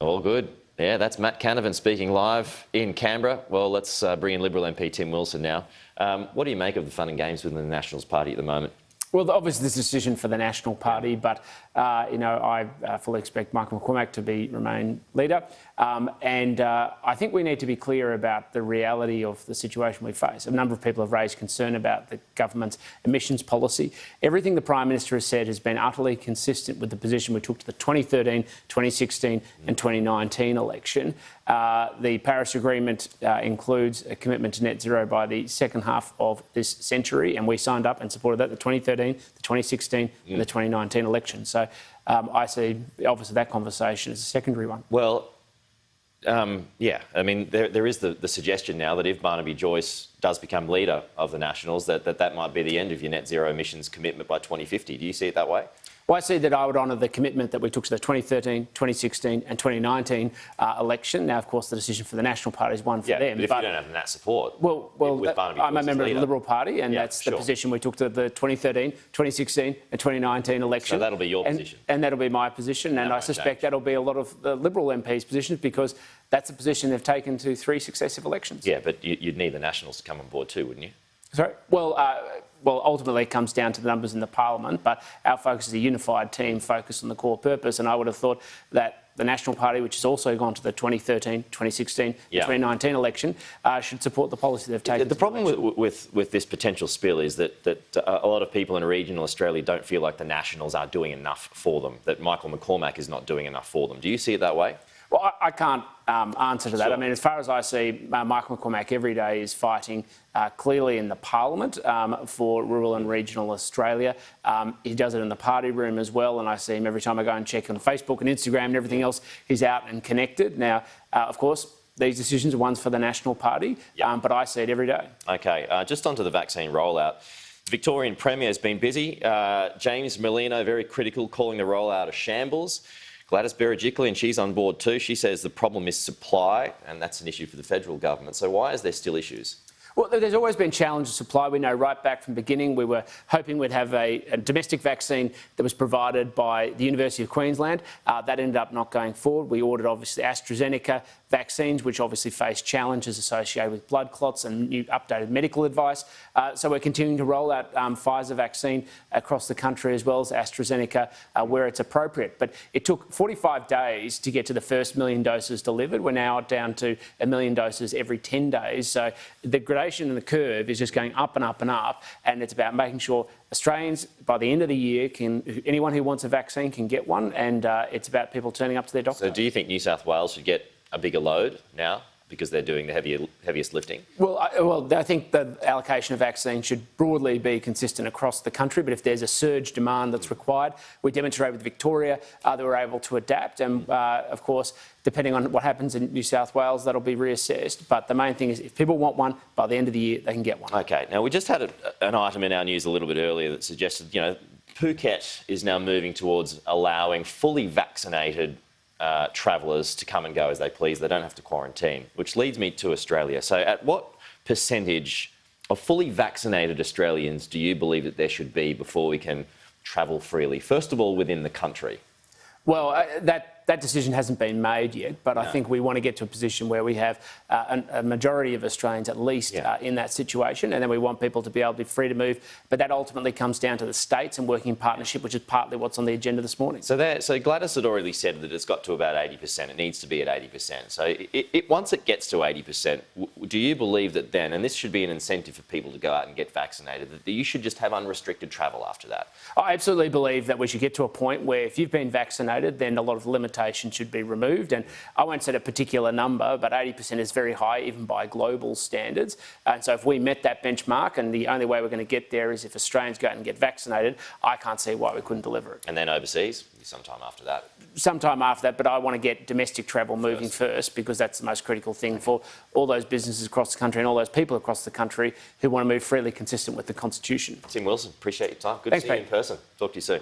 All good. Yeah, that's Matt Canavan speaking live in Canberra. Well, let's bring in Liberal MP Tim Wilson now. What do you make of the fun and games within the Nationals Party at the moment? Well, obviously, this is a decision for the National Party, but I fully expect Michael McCormack to remain leader. I think we need to be clear about the reality of the situation we face. A number of people have raised concern about the government's emissions policy. Everything the Prime Minister has said has been utterly consistent with the position we took to the 2013, 2016 and 2019 election. The Paris Agreement includes a commitment to net zero by the second half of this century, and we signed up and supported that, the 2013, the 2016 and the 2019 election. So I see, obviously, that conversation as a secondary one. Well, yeah, I mean, there is the suggestion now that if Barnaby Joyce does become leader of the Nationals, that might be the end of your net zero emissions commitment by 2050. Do you see it that way? Well, I see that I would honour the commitment that we took to the 2013, 2016 and 2019 election. Now, of course, the decision for the National Party is one for them. But if you don't have that support, I'm a member of the Liberal Party, and that's the position we took to the 2013, 2016 and 2019 election. So that'll be your position? And that'll be my position, and I suspect that'll be a lot of the Liberal MPs' positions, because that's a position they've taken to 3 successive elections. Yeah, but you'd need the Nationals to come on board too, wouldn't you? Sorry? Well, ultimately it comes down to the numbers in the parliament, but our focus is a unified team focused on the core purpose, and I would have thought that the National Party, which has also gone to the 2013, 2016 and 2019 election, should support the policy they've taken. The problem with this potential spill is that a lot of people in regional Australia don't feel like the Nationals are doing enough for them, that Michael McCormack is not doing enough for them. Do you see it that way? Well, I can't answer to that. Sure. I mean, as far as I see, Michael McCormack every day is fighting clearly in the parliament for rural and regional Australia. He does it in the party room as well, and I see him every time I go and check on Facebook and Instagram and everything else. He's out and connected. Now, of course, these decisions are ones for the National Party, but I see it every day. OK, just onto the vaccine rollout. The Victorian Premier has been busy. James Merlino, very critical, calling the rollout a shambles. Gladys Berejiklian, and she's on board too. She says the problem is supply, and that's an issue for the federal government. So why is there still issues? Well, there's always been challenge of supply. We know right back from the beginning we were hoping we'd have a domestic vaccine that was provided by the University of Queensland. That ended up not going forward. We ordered, obviously, AstraZeneca vaccines, which obviously face challenges associated with blood clots and new updated medical advice. So we're continuing to roll out Pfizer vaccine across the country, as well as AstraZeneca where it's appropriate. But it took 45 days to get to the first 1 million doses delivered. We're now down to 1 million doses every 10 days. So the gradation in the curve is just going up and up and up, and it's about making sure Australians, by the end of the year, anyone who wants a vaccine can get one, and it's about people turning up to their doctor. So do you think New South Wales should get a bigger load now, because they're doing the heaviest lifting? Well, I think the allocation of vaccine should broadly be consistent across the country, but if there's a surge demand that's required, we demonstrated with Victoria that we're able to adapt, and of course, depending on what happens in New South Wales, that'll be reassessed. But the main thing is, if people want one, by the end of the year, they can get one. OK. Now, we just had an item in our news a little bit earlier that suggested, Phuket is now moving towards allowing fully vaccinated travellers to come and go as they please. They don't have to quarantine, which leads me to Australia. So at what percentage of fully vaccinated Australians do you believe that there should be before we can travel freely? First of all, within the country. Well, that decision hasn't been made yet, but I think we want to get to a position where we have a majority of Australians at least in that situation, and then we want people to be able to be free to move. But that ultimately comes down to the states and working in partnership, which is partly what's on the agenda this morning. So Gladys had already said that it's got to about 80%. It needs to be at 80%. So once it gets to 80%, do you believe that then, and this should be an incentive for people to go out and get vaccinated, that you should just have unrestricted travel after that? I absolutely believe that we should get to a point where if you've been vaccinated, then a lot of limitations should be removed. And I won't set a particular number, but 80% is very high, even by global standards. And so if we met that benchmark, and the only way we're going to get there is if Australians go out and get vaccinated, I can't see why we couldn't deliver it. And then overseas, sometime after that? Sometime after that, but I want to get domestic travel moving first, because that's the most critical thing for all those businesses across the country and all those people across the country who want to move freely consistent with the Constitution. Tim Wilson, appreciate your time. Good to see you in person. Talk to you soon.